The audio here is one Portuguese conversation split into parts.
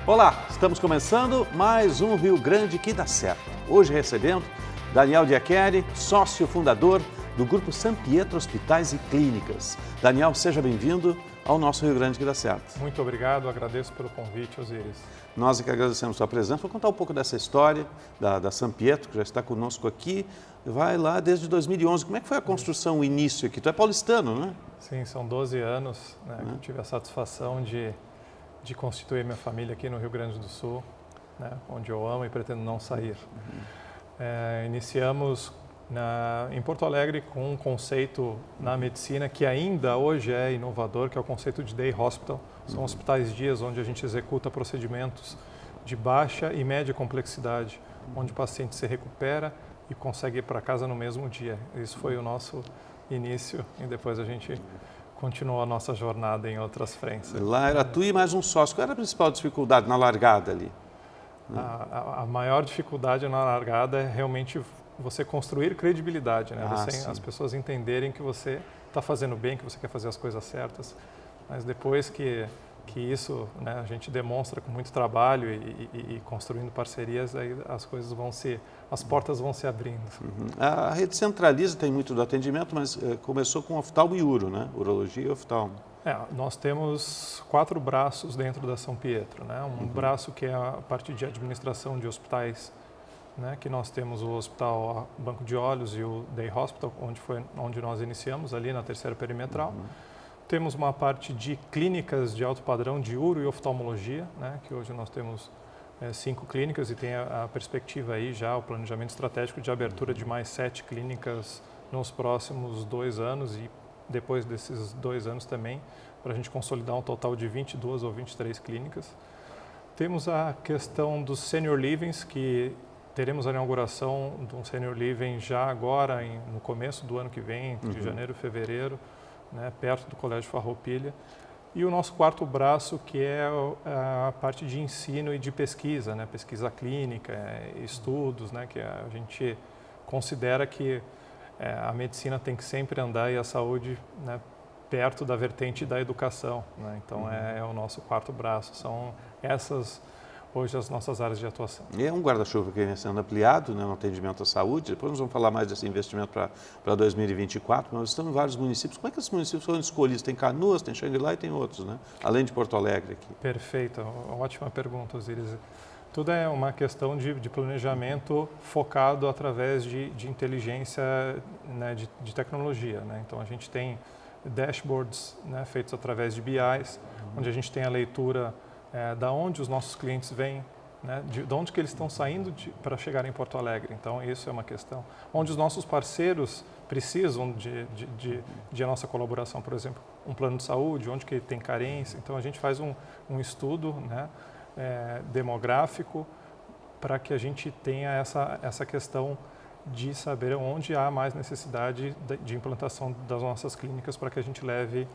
Olá, estamos começando mais um Rio Grande que dá certo. Hoje recebendo Daniel Diacheri, sócio fundador do Grupo San Pietro Hospitais e Clínicas. Daniel, seja bem-vindo ao nosso Rio Grande que dá certo. Muito obrigado, agradeço pelo convite, Osiris. Nós é que agradecemos a sua presença. Vou contar um pouco dessa história da San Pietro, que já está conosco aqui. Vai lá desde 2011. Como é que foi a construção, o início aqui? Tu é paulistano, né? Sim, são 12 anos que eu tive a satisfação de constituir minha família aqui no Rio Grande do Sul, onde eu amo e pretendo não sair. Iniciamos em Porto Alegre com um conceito na medicina que ainda hoje é inovador, que é o conceito de Day Hospital. São hospitais dias onde a gente executa procedimentos de baixa e média complexidade, onde o paciente se recupera e consegue ir para casa no mesmo dia. Isso foi o nosso início e depois a gente continuou a nossa jornada em outras frentes. Lá era tu e mais um sócio. Qual era a principal dificuldade na largada ali? A maior dificuldade na largada é realmente você construir credibilidade, né? As pessoas entenderem que você está fazendo bem, que você quer fazer as coisas certas. Mas depois que isso, a gente demonstra com muito trabalho e construindo parcerias, aí as portas vão se abrindo. A rede centraliza, tem muito do atendimento, mas começou com oftalmo e uro, né? Urologia e oftalmo. Nós temos 4 braços dentro da São Pietro, né? Um braço que é a parte de administração de hospitais, que nós temos o Hospital Banco de Olhos e o Day Hospital, onde nós iniciamos, ali na terceira perimetral. Temos uma parte de clínicas de alto padrão de uro e oftalmologia, que hoje nós temos 5 clínicas e tem a perspectiva aí já, o planejamento estratégico de abertura de mais 7 clínicas nos próximos 2 anos e depois desses 2 anos também, para a gente consolidar um total de 22 ou 23 clínicas. Temos a questão dos Senior Livings, que teremos a inauguração de um Senior Living já agora, no começo do ano que vem, entre janeiro e fevereiro, perto do Colégio Farroupilha. E o nosso 4º braço, que é a parte de ensino e de pesquisa, pesquisa clínica, estudos, que a gente considera que a medicina tem que sempre andar e a saúde perto da vertente da educação. Então, é o nosso 4º braço. São essas hoje as nossas áreas de atuação. E é um guarda-chuva que vem sendo ampliado no atendimento à saúde. Depois nós vamos falar mais desse investimento para 2024, mas estamos em vários municípios. Como é que esses municípios foram escolhidos? Tem Canoas, tem Xangri-Lá e tem outros, além de Porto Alegre aqui. Perfeito, ótima pergunta, Osiris. Tudo é uma questão de planejamento focado através de inteligência, de tecnologia. Então a gente tem dashboards feitos através de BIs, onde a gente tem a leitura da onde os nossos clientes vêm, de onde que eles estão saindo para chegar em Porto Alegre. Então, isso é uma questão. Onde os nossos parceiros precisam de a nossa colaboração, por exemplo, um plano de saúde, onde que tem carência. Então, a gente faz um estudo demográfico para que a gente tenha essa questão de saber onde há mais necessidade de implantação das nossas clínicas para que a gente leve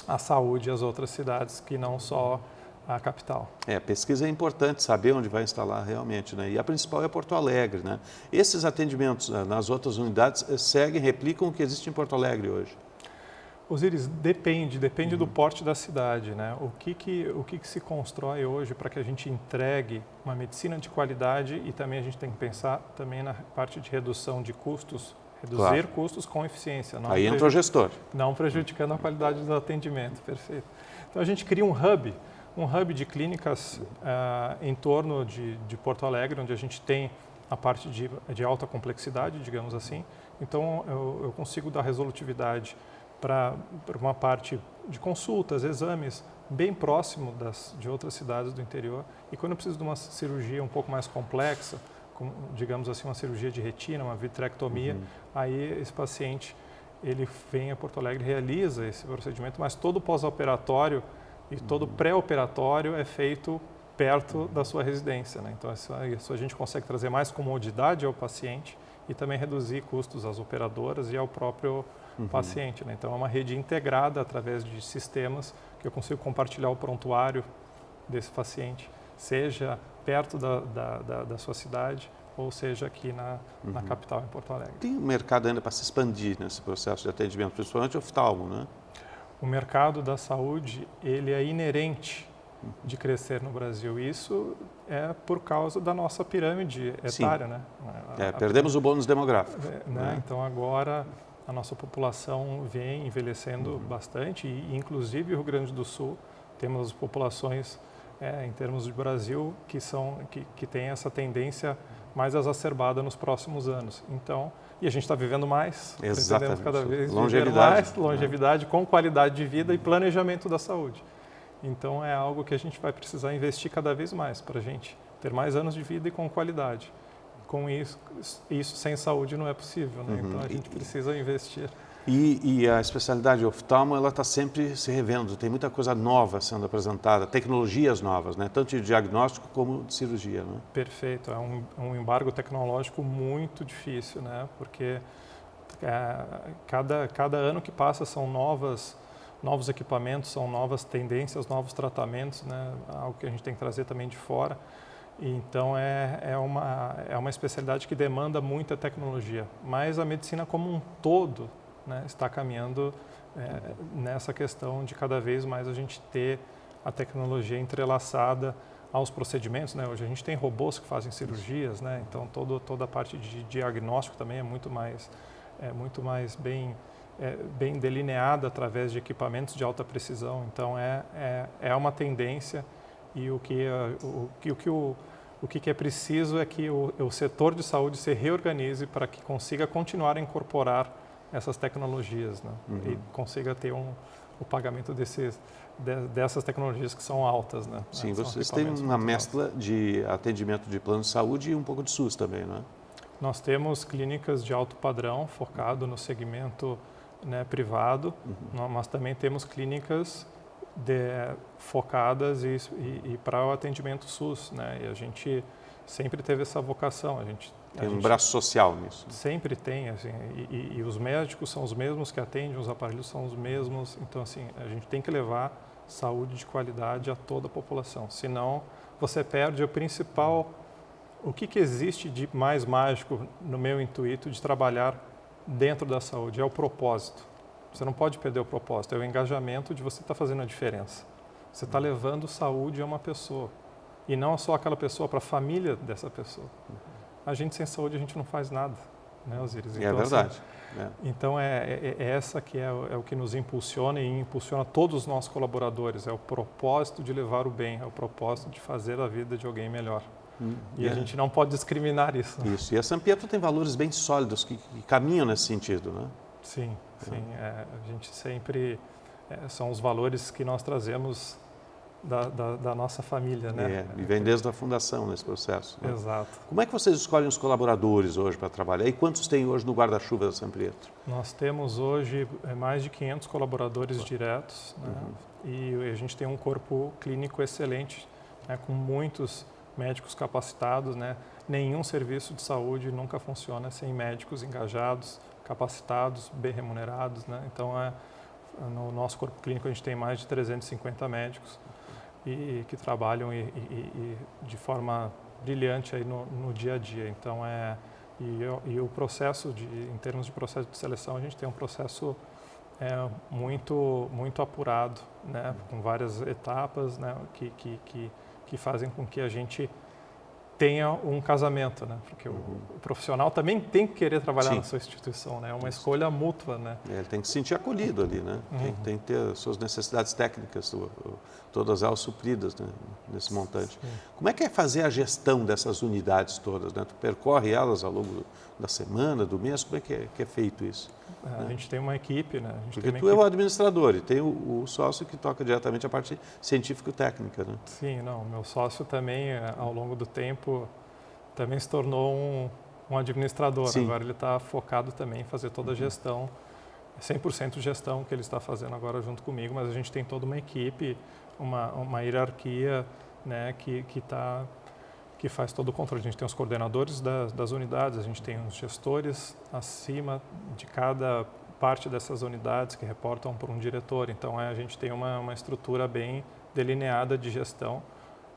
a saúde às outras cidades que não só a capital. A pesquisa é importante, saber onde vai instalar realmente, E a principal é Porto Alegre, Esses atendimentos nas outras unidades replicam o que existe em Porto Alegre hoje? Osiris, depende do porte da cidade, O que se constrói hoje para que a gente entregue uma medicina de qualidade e também a gente tem que pensar também na parte de redução de custos, reduzir custos com eficiência. Aí entra o gestor. Não prejudicando a qualidade do atendimento, perfeito. Então a gente cria um hub de clínicas em torno de Porto Alegre, onde a gente tem a parte de alta complexidade, digamos assim. Então, eu consigo dar resolutividade para uma parte de consultas, exames, bem próximo de outras cidades do interior. E quando eu preciso de uma cirurgia um pouco mais complexa, como, digamos assim, uma cirurgia de retina, uma vitrectomia, aí esse paciente ele vem a Porto Alegre, realiza esse procedimento, mas todo o pós-operatório e todo pré-operatório é feito perto da sua residência. Então, isso a gente consegue trazer mais comodidade ao paciente e também reduzir custos às operadoras e ao próprio paciente. Então, é uma rede integrada através de sistemas que eu consigo compartilhar o prontuário desse paciente, seja perto da sua cidade ou seja aqui na capital, em Porto Alegre. Tem um mercado ainda para se expandir nesse processo de atendimento, principalmente oftalmo, O mercado da saúde, ele é inerente de crescer no Brasil. Isso é por causa da nossa pirâmide etária, né? Perdemos o bônus demográfico. Então agora a nossa população vem envelhecendo bastante e inclusive o Rio Grande do Sul temos populações em termos de Brasil que tem essa tendência mais exacerbada nos próximos anos. Então, e a gente está vivendo mais, pretendemos cada vez viver mais, longevidade com qualidade de vida e planejamento da saúde. Então é algo que a gente vai precisar investir cada vez mais para a gente ter mais anos de vida e com qualidade. Com isso sem saúde não é possível, né? Então a gente precisa investir. E a especialidade oftalmo, ela está sempre se revendo, tem muita coisa nova sendo apresentada, tecnologias novas, né? Tanto de diagnóstico como de cirurgia, né? Perfeito, é um embargo tecnológico muito difícil, né? Porque cada ano que passa são novos equipamentos, são novas tendências, novos tratamentos, né? Algo que a gente tem que trazer também de fora. Então é uma especialidade que demanda muita tecnologia, mas a medicina como um todo, né, está caminhando nessa questão de cada vez mais a gente ter a tecnologia entrelaçada aos procedimentos, né? Hoje a gente tem robôs que fazem cirurgias, né? Então toda a parte de diagnóstico também é muito mais bem delineada através de equipamentos de alta precisão. Então é uma tendência e o que é preciso é que o setor de saúde se reorganize para que consiga continuar a incorporar essas tecnologias, né? E consiga ter o pagamento dessas tecnologias que são altas, né? Sim, vocês têm uma mescla de atendimento de plano de saúde e um pouco de SUS também, não é? Nós temos clínicas de alto padrão focado no segmento, né, privado, mas também temos clínicas focadas e para o atendimento SUS, né? E a gente sempre teve essa vocação. A gente braço social nisso. Sempre tem, assim, e os médicos são os mesmos que atendem, os aparelhos são os mesmos. Então, assim, a gente tem que levar saúde de qualidade a toda a população. Senão, você perde o principal. O que existe de mais mágico no meu intuito de trabalhar dentro da saúde? É o propósito. Você não pode perder o propósito, é o engajamento de você estar fazendo a diferença. Você está levando saúde a uma pessoa, e não só aquela pessoa, para a família dessa pessoa. A gente sem saúde, a gente não faz nada, né, Osiris? Então, é verdade. Assim, então, essa que é o que nos impulsiona e impulsiona todos os nossos colaboradores. É o propósito de levar o bem, é o propósito de fazer a vida de alguém melhor. E a gente não pode discriminar isso. Isso. E a São Pietro tem valores bem sólidos que caminham nesse sentido, né? Sim, sim. A gente sempre... são os valores que nós trazemos da nossa família, né? E vem desde a fundação nesse processo. Né? Exato. Como é que vocês escolhem os colaboradores hoje para trabalhar? E quantos tem hoje no guarda-chuva da São Pietro? Nós temos hoje mais de 500 colaboradores diretos, né? E a gente tem um corpo clínico excelente, né? Com muitos médicos capacitados, né? Nenhum serviço de saúde nunca funciona sem médicos engajados, capacitados, bem remunerados, né? Então, no nosso corpo clínico a gente tem mais de 350 médicos e que trabalham de forma brilhante aí no dia a dia. Então, o processo em termos de processo de seleção, a gente tem um processo muito apurado, né? Com várias etapas, né? Que fazem com que a gente tenha um casamento, né? Porque o profissional também tem que querer trabalhar na sua instituição, né? É uma escolha mútua, né? Ele tem que se sentir acolhido ali, né? Tem que ter as suas necessidades técnicas, todas elas supridas, né? Nesse montante. Sim. Como é que é fazer a gestão dessas unidades todas, né? Tu percorre elas ao longo da semana, do mês, como é que é feito isso? A gente tem uma equipe, né? Porque tu é o administrador e tem o sócio que toca diretamente a parte científico-técnica, né? Sim, não. Meu sócio também, ao longo do tempo, também se tornou um administrador. Sim. Agora ele está focado também em fazer toda a gestão, 100% gestão que ele está fazendo agora junto comigo, mas a gente tem toda uma equipe, uma hierarquia, né, que faz todo o controle. A gente tem os coordenadores das unidades, a gente tem os gestores acima de cada parte dessas unidades que reportam por um diretor. Então, a gente tem uma estrutura bem delineada de gestão,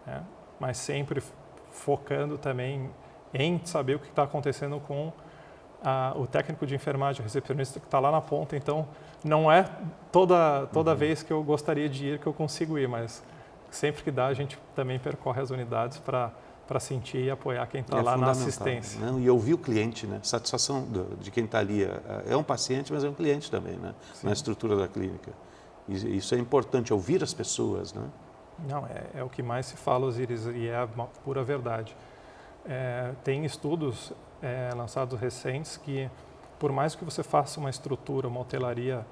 né? Mas sempre focando também em saber o que está acontecendo com o técnico de enfermagem, o recepcionista que está lá na ponta. Então, não é toda vez que eu gostaria de ir que eu consigo ir, mas sempre que dá, a gente também percorre as unidades para sentir e apoiar quem está lá na assistência. Né? E ouvir o cliente, né? Satisfação de quem está ali. É um paciente, mas é um cliente também, né? Na estrutura da clínica. E isso é importante, ouvir as pessoas, né? Não, é o que mais se fala, Osiris, e é a pura verdade. Tem estudos lançados recentes que, por mais que você faça uma estrutura, uma hotelaria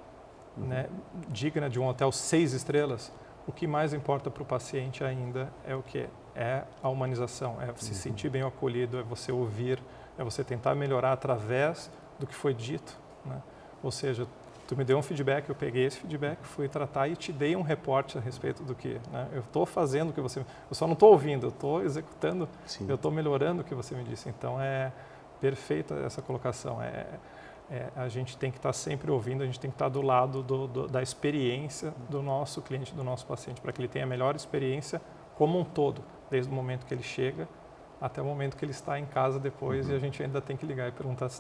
né, digna de um hotel 6 estrelas, o que mais importa para o paciente ainda é o quê? É a humanização, é se sentir bem acolhido, é você ouvir, é você tentar melhorar através do que foi dito, né? Ou seja, tu me deu um feedback, eu peguei esse feedback, fui tratar e te dei um reporte a respeito do que, né? Eu estou fazendo o que você... Eu só não estou ouvindo, eu estou executando, Sim. eu estou melhorando o que você me disse. Então, é perfeita essa colocação. A gente tem que estar sempre ouvindo, a gente tem que estar do lado da experiência do nosso cliente, do nosso paciente, para que ele tenha a melhor experiência como um todo, desde o momento que ele chega até o momento que ele está em casa depois e a gente ainda tem que ligar e perguntar se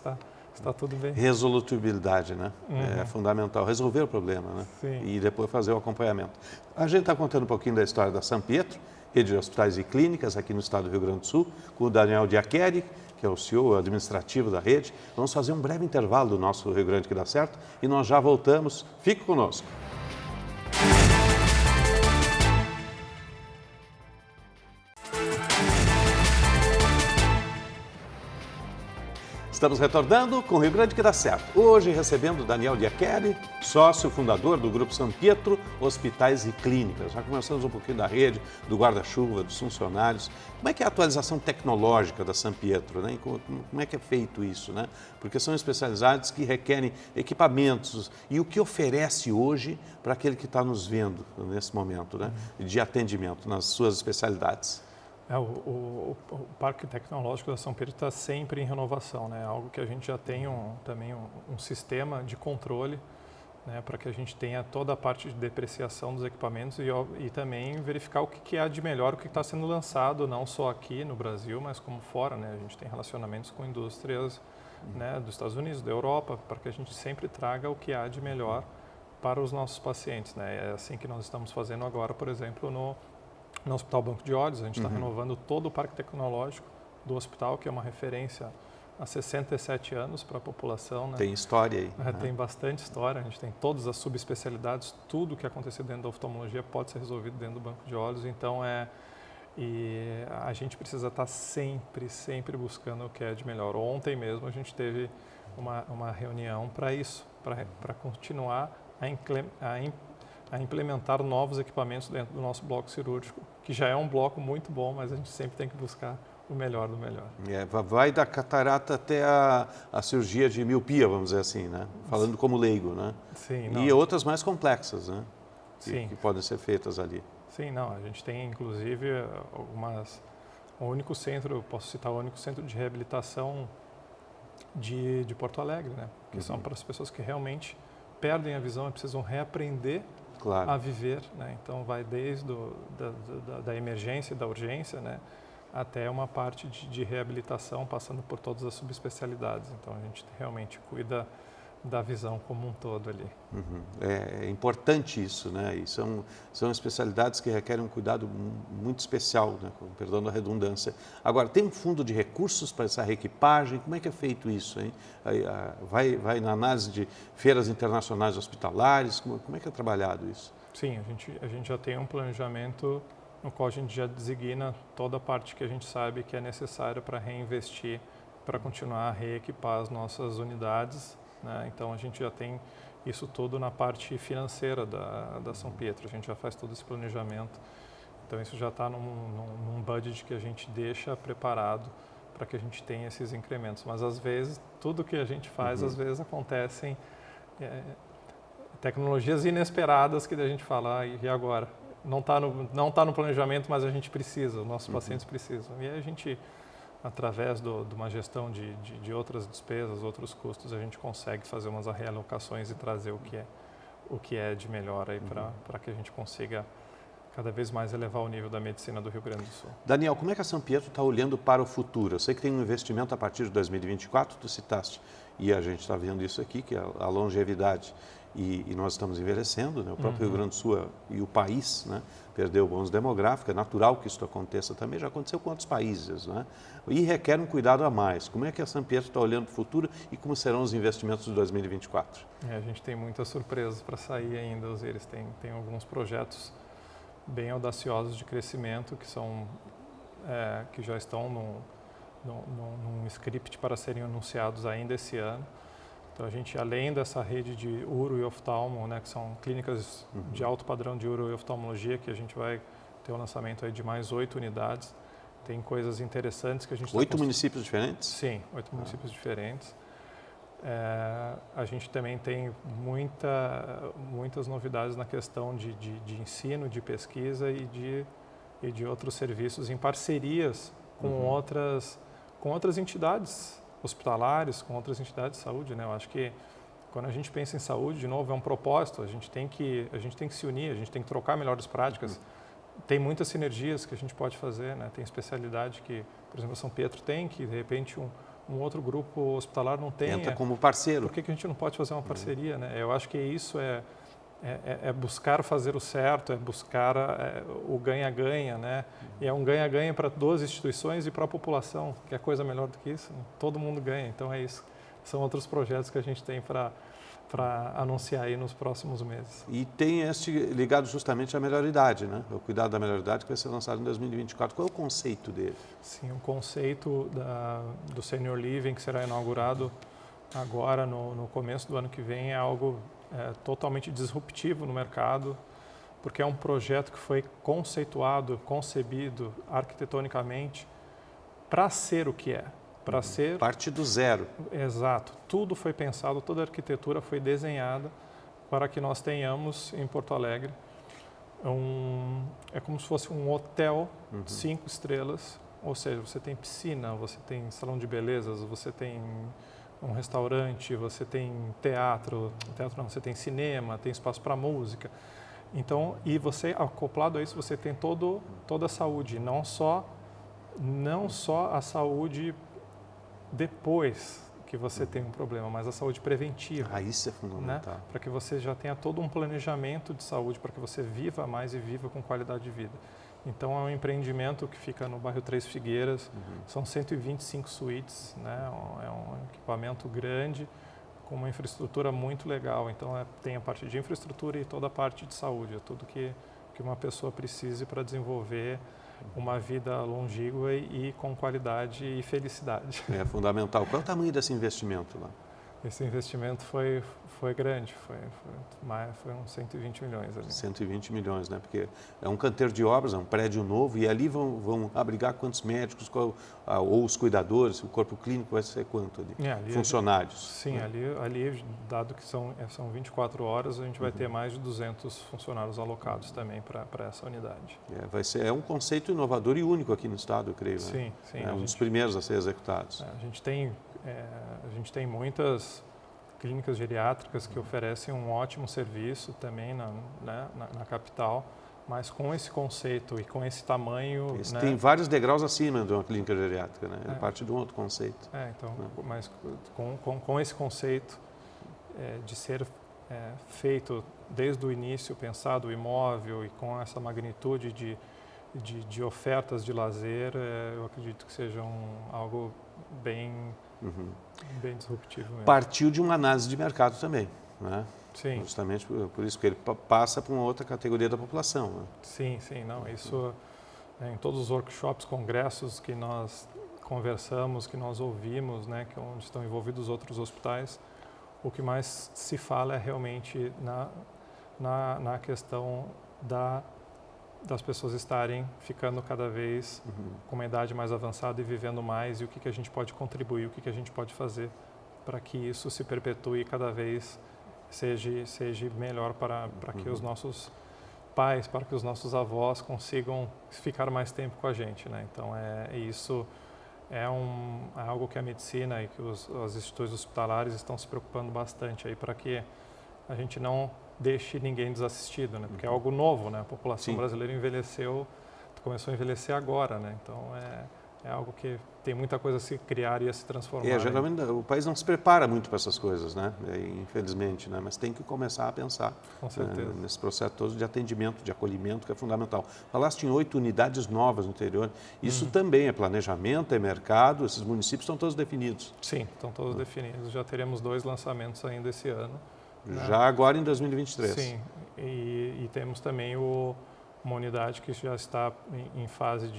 está tudo bem. Resolutibilidade, né? É fundamental. Resolver o problema, né? Sim. E depois fazer o acompanhamento. A gente está contando um pouquinho da história da São Pietro, rede de hospitais e clínicas aqui no estado do Rio Grande do Sul, com o Daniel Diaccheri, que é o CEO administrativo da rede. Vamos fazer um breve intervalo do nosso Rio Grande que dá certo e nós já voltamos. Fique conosco. Estamos retornando com o Rio Grande que dá certo. Hoje recebendo Daniel Diaccheri, sócio fundador do Grupo São Pietro, Hospitais e Clínicas. Já conversamos um pouquinho da rede, do guarda-chuva, dos funcionários. Como é que é a atualização tecnológica da São Pietro, né? Como é que é feito isso, né? Porque são especialidades que requerem equipamentos e o que oferece hoje para aquele que está nos vendo nesse momento, né? De atendimento nas suas especialidades. O Parque Tecnológico da São Pedro está sempre em renovação, né? Algo que a gente já tem também um sistema de controle, né? Para que a gente tenha toda a parte de depreciação dos equipamentos e também verificar o que há de melhor, o que está sendo lançado, não só aqui no Brasil, mas como fora, né? A gente tem relacionamentos com indústrias, né, dos Estados Unidos, da Europa, para que a gente sempre traga o que há de melhor para os nossos pacientes, né? É assim que nós estamos fazendo agora, por exemplo, no Hospital Banco de Olhos. A gente está renovando todo o parque tecnológico do hospital, que é uma referência há 67 anos para a população, né? Tem história aí. Tem bastante história, a gente tem todas as subespecialidades, tudo que acontecer dentro da oftalmologia pode ser resolvido dentro do Banco de Olhos, então e a gente precisa estar sempre buscando o que é de melhor. Ontem mesmo a gente teve uma reunião para isso, para continuar a implementar novos equipamentos dentro do nosso bloco cirúrgico, que já é um bloco muito bom, mas a gente sempre tem que buscar o melhor do melhor. Vai da catarata até a cirurgia de miopia, vamos dizer assim, né? Falando como leigo, né? Sim. E outras mais complexas, né? Sim. Que podem ser feitas ali. Sim, não. A gente tem, inclusive, o único centro, posso citar o único centro de reabilitação de Porto Alegre, né? Que são para as pessoas que realmente perdem a visão e precisam reaprender a viver, né? Então vai desde da emergência, da urgência, né, até uma parte de reabilitação, passando por todas as subespecialidades. Então a gente realmente cuida da visão como um todo ali. É importante isso, né? E são especialidades que requerem um cuidado muito especial, né? Com perdão da redundância. Agora, tem um fundo de recursos para essa reequipagem? Como é que é feito isso, hein? Vai na análise de feiras internacionais hospitalares? Como é que é trabalhado isso? Sim, a gente já tem um planejamento no qual a gente já designa toda a parte que a gente sabe que é necessária para reinvestir, para continuar a reequipar as nossas unidades, né? Então a gente já tem isso tudo na parte financeira da São Pietro, a gente já faz todo esse planejamento. Então isso já está num budget que a gente deixa preparado para que a gente tenha esses incrementos. Mas às vezes, tudo que a gente faz, às vezes acontecem tecnologias inesperadas que a gente fala, e agora? Não tá no planejamento, mas a gente precisa, os nossos pacientes precisam. E aí a gente, através de uma gestão de outras despesas, outros custos, a gente consegue fazer umas realocações e trazer o que é de melhor aí para que a gente consiga cada vez mais elevar o nível da medicina do Rio Grande do Sul. Daniel, como é que a São Pietro está olhando para o futuro? Eu sei que tem um investimento a partir de 2024, tu citaste e a gente está vendo isso aqui, que é a longevidade, e nós estamos envelhecendo, né? O próprio Rio Grande do Sul e o país, né? Perdeu bons demográficos, é natural que isso aconteça também, já aconteceu com outros países, né? E requer um cuidado a mais. Como é que a São Pietro está olhando para o futuro e como serão os investimentos de 2024? A gente tem muitas surpresas para sair ainda, eles têm alguns projetos bem audaciosos de crescimento que já estão num script para serem anunciados ainda esse ano. Então, a gente, além dessa rede de uro e oftalmo, né, que são clínicas de alto padrão de uro e oftalmologia, que a gente vai ter o lançamento aí de mais 8 unidades, tem coisas interessantes que a gente... 8 municípios diferentes? Sim, 8 municípios diferentes. A gente também tem muitas novidades na questão de ensino, de pesquisa e de outros serviços em parcerias com outras entidades hospitalares, com outras entidades de saúde, né? Eu acho que quando a gente pensa em saúde, de novo, é um propósito, a gente tem que se unir, a gente tem que trocar melhores práticas. Tem muitas sinergias que a gente pode fazer, né? Tem especialidade que, por exemplo, São Pietro tem, que de repente um outro grupo hospitalar não tem. Entra como parceiro. Por que a gente não pode fazer uma parceria, né? Eu acho que isso é buscar fazer o certo, é buscar o ganha-ganha, né? E é um ganha-ganha para duas instituições e para a população, que é coisa melhor do que isso, né? Todo mundo ganha, então é isso. São outros projetos que a gente tem para anunciar aí nos próximos meses. E tem este ligado justamente à melhor idade, né? O cuidado da melhor idade que vai ser lançado em 2024. Qual é o conceito dele? Sim, o conceito do Senior Living, que será inaugurado agora no começo do ano que vem, é algo totalmente disruptivo no mercado, porque é um projeto que foi conceituado, concebido arquitetonicamente para ser o que é. Para ser... Parte do zero. Exato. Tudo foi pensado, toda a arquitetura foi desenhada para que nós tenhamos em Porto Alegre é como se fosse um hotel 5 estrelas, ou seja, você tem piscina, você tem salão de belezas, você tem um restaurante, você tem teatro não, você tem cinema, tem espaço para música. Então, e você, acoplado a isso, você tem toda a saúde, não só a saúde depois que você tem um problema, mas a saúde preventiva. Isso é fundamental. Né? Para que você já tenha todo um planejamento de saúde, para que você viva mais e viva com qualidade de vida. Então, é um empreendimento que fica no bairro Três Figueiras, são 125 suítes, né? É um equipamento grande, com uma infraestrutura muito legal. Então, tem a parte de infraestrutura e toda a parte de saúde, é tudo que uma pessoa precise para desenvolver uma vida longínqua e com qualidade e felicidade. É fundamental. Qual é o tamanho desse investimento lá? Esse investimento foi grande, foi uns 120 milhões ali. 120 milhões, né? Porque é um canteiro de obras, é um prédio novo e ali vão abrigar quantos médicos, ou os cuidadores, o corpo clínico vai ser quanto ali? Funcionários. Sim, né? ali, dado que são 24 horas, a gente vai ter mais de 200 funcionários alocados também para essa unidade. É um conceito inovador e único aqui no estado, eu creio. Sim, né? sim. É um dos primeiros a ser executados. A gente tem muitas clínicas geriátricas que oferecem um ótimo serviço também na capital, mas com esse conceito e com esse tamanho... Né? Tem vários degraus acima de uma clínica geriátrica, né? É parte de um outro conceito. Então, mas com esse conceito de ser feito desde o início, pensado o imóvel e com essa magnitude de ofertas de lazer, eu acredito que seja algo bem disruptivo mesmo. Partiu de uma análise de mercado também, né? Sim. Justamente por isso que ele passa para uma outra categoria da população. Né? Sim, não, isso em todos os workshops, congressos que nós conversamos, que nós ouvimos, né, onde estão envolvidos outros hospitais, o que mais se fala é realmente na questão das pessoas estarem ficando cada vez com uma idade mais avançada e vivendo mais, e o que a gente pode contribuir, o que a gente pode fazer para que isso se perpetue cada vez seja melhor para que os nossos pais, para que os nossos avós consigam ficar mais tempo com a gente, né? Então, isso é algo que a medicina e que as instituições hospitalares estão se preocupando bastante aí para que a gente não deixe ninguém desassistido, né? Porque é algo novo, né? A população brasileira começou a envelhecer agora, né? Então, é algo que tem muita coisa a se criar e a se transformar. Geralmente o país não se prepara muito para essas coisas, né? Infelizmente, né? Mas tem que começar a pensar nesse processo todo de atendimento, de acolhimento, que é fundamental. Falaste em 8 unidades novas no interior. Isso também é planejamento, é mercado, esses municípios estão todos definidos? Sim, estão todos definidos. Já teremos 2 lançamentos ainda esse ano. Já agora em 2023? Sim, e temos também uma unidade que já está em fase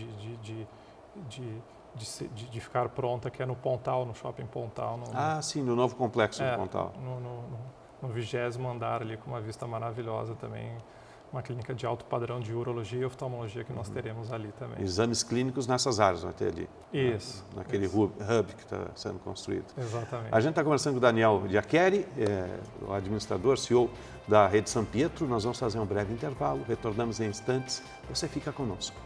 de ficar pronta, que é no Pontal, no Shopping Pontal. Sim, no novo complexo do Pontal. No 20º andar ali, com uma vista maravilhosa também, uma clínica de alto padrão de urologia e oftalmologia que nós teremos ali também. Exames clínicos nessas áreas vai ter ali. Isso. Naquele hub que está sendo construído. Exatamente. A gente está conversando com o Daniel Diaccheri, o administrador, CEO da Rede São Pietro. Nós vamos fazer um breve intervalo, retornamos em instantes. Você fica conosco.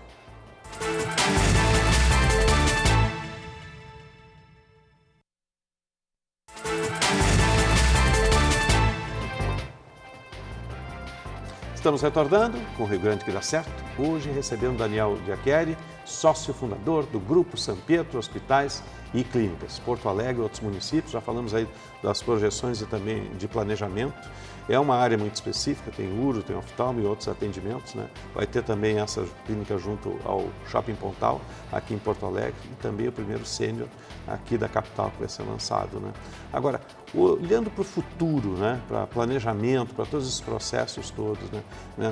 Estamos retornando com o Rio Grande que dá certo. Hoje recebendo Daniel Diaccheri, sócio fundador do Grupo São Pietro Hospitais e Clínicas. Porto Alegre, outros municípios, já falamos aí das projeções e também de planejamento. É uma área muito específica, tem uro, tem oftalmo e outros atendimentos, né? Vai ter também essa clínica junto ao Shopping Pontal, aqui em Porto Alegre, e também o primeiro sênior aqui da capital que vai ser lançado, né? Agora, olhando para o futuro, né? Para planejamento, para todos esses processos todos, né?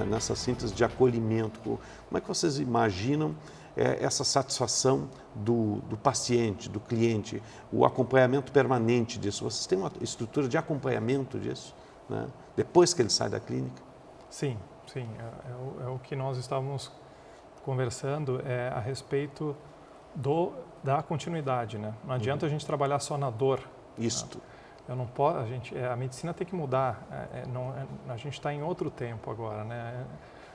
Nessa síntese de acolhimento, como é que vocês imaginam essa satisfação do paciente, do cliente, o acompanhamento permanente disso? Vocês têm uma estrutura de acompanhamento disso, né? Depois que ele sai da clínica? Sim. É o que nós estávamos conversando a respeito da continuidade, né? Não adianta a gente trabalhar só na dor. Isto. Eu não posso, a medicina tem que mudar. A gente está em outro tempo agora, né?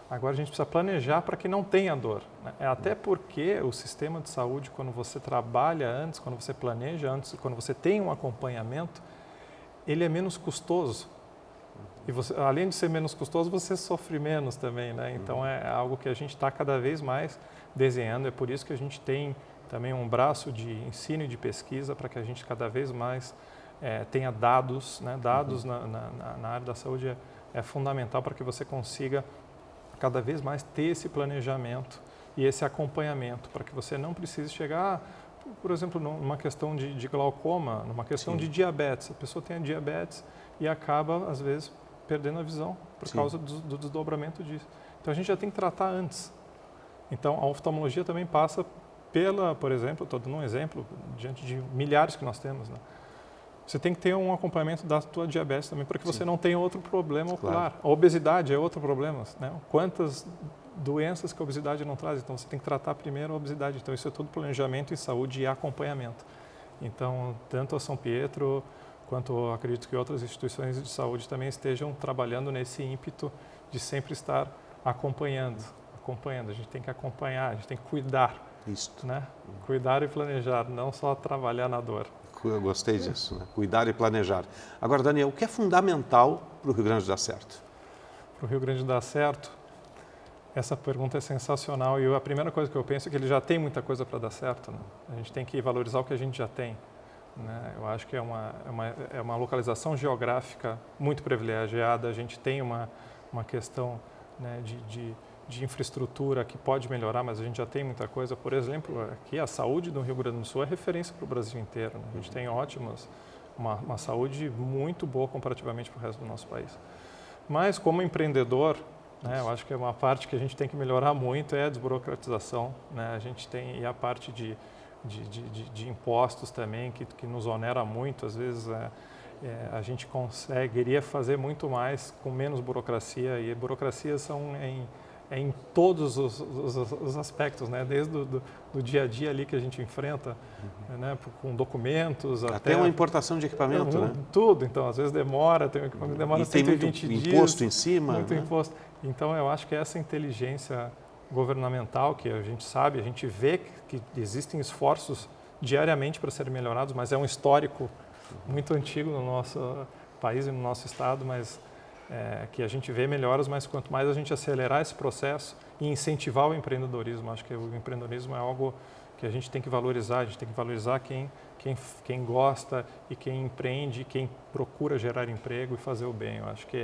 Agora a gente precisa planejar para que não tenha dor, né? Até porque o sistema de saúde, quando você trabalha antes, quando você planeja antes, quando você tem um acompanhamento, ele é menos custoso. E você, além de ser menos custoso, você sofre menos também, né? Então é algo que a gente está cada vez mais desenhando. É por isso que a gente tem também um braço de ensino e de pesquisa para que a gente cada vez mais tenha dados, né? Dados na área da saúde é fundamental para que você consiga cada vez mais ter esse planejamento e esse acompanhamento, para que você não precise chegar, por exemplo, numa questão de glaucoma, numa questão de diabetes. A pessoa tem a diabetes e acaba, às vezes, perdendo a visão por causa do desdobramento disso. Então, a gente já tem que tratar antes. Então, a oftalmologia também passa por exemplo, estou dando um exemplo, diante de milhares que nós temos, né? Você tem que ter um acompanhamento da tua diabetes também, para que você não tenha outro problema ocular. A obesidade é outro problema, né? Quantas doenças que a obesidade não traz? Então, você tem que tratar primeiro a obesidade. Então, isso é tudo planejamento em saúde e acompanhamento. Então, tanto a São Pietro, quanto acredito que outras instituições de saúde também estejam trabalhando nesse ímpeto de sempre estar acompanhando. A gente tem que acompanhar, a gente tem que cuidar. Isto. Né? Cuidar e planejar, não só trabalhar na dor. Eu gostei disso, né? Cuidar e planejar. Agora, Daniel, o que é fundamental para o Rio Grande dar certo? Para o Rio Grande dar certo, essa pergunta é sensacional e a primeira coisa que eu penso é que ele já tem muita coisa para dar certo, né? A gente tem que valorizar o que a gente já tem, né? Eu acho que é uma localização geográfica muito privilegiada, a gente tem uma questão, né, de infraestrutura que pode melhorar, mas a gente já tem muita coisa. Por exemplo, aqui a saúde do Rio Grande do Sul é referência para o Brasil inteiro, né? A gente tem uma saúde muito boa comparativamente para o resto do nosso país. Mas como empreendedor, né, eu acho que é uma parte que a gente tem que melhorar muito é a desburocratização, né? A gente tem a parte de impostos também que nos onera muito, às vezes a gente conseguiria fazer muito mais com menos burocracia, e burocracias são em todos os aspectos, né? Desde do dia a dia ali que a gente enfrenta, né? Com documentos até uma importação de equipamento, né? Tudo. Então, às vezes demora, tem um equipamento que demora 120 dias. Muito imposto em cima. Muito imposto. Então, eu acho que essa inteligência governamental, que a gente sabe, a gente vê que existem esforços diariamente para serem melhorados, mas é um histórico muito antigo no nosso país e no nosso estado, mas que a gente vê melhoras, mas quanto mais a gente acelerar esse processo e incentivar o empreendedorismo, acho que o empreendedorismo é algo que a gente tem que valorizar, quem gosta e quem empreende, quem procura gerar emprego e fazer o bem. Eu acho que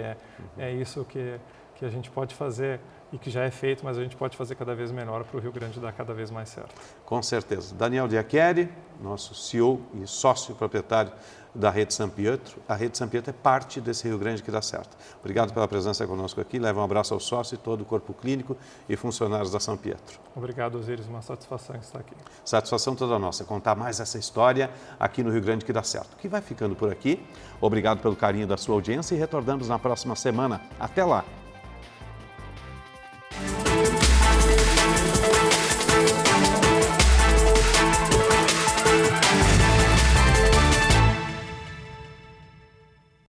é isso que a gente pode fazer e que já é feito, mas a gente pode fazer cada vez melhor para o Rio Grande dar cada vez mais certo. Com certeza. Daniel Diacchieri, nosso CEO e sócio proprietário da Rede São Pietro. A Rede São Pietro é parte desse Rio Grande que dá certo. Obrigado pela presença conosco aqui. Leva um abraço ao sócio e todo o corpo clínico e funcionários da São Pietro. Obrigado, Osiris. Uma satisfação estar aqui. Satisfação toda nossa, contar mais essa história aqui no Rio Grande que dá certo. Que vai ficando por aqui. Obrigado pelo carinho da sua audiência e retornamos na próxima semana. Até lá!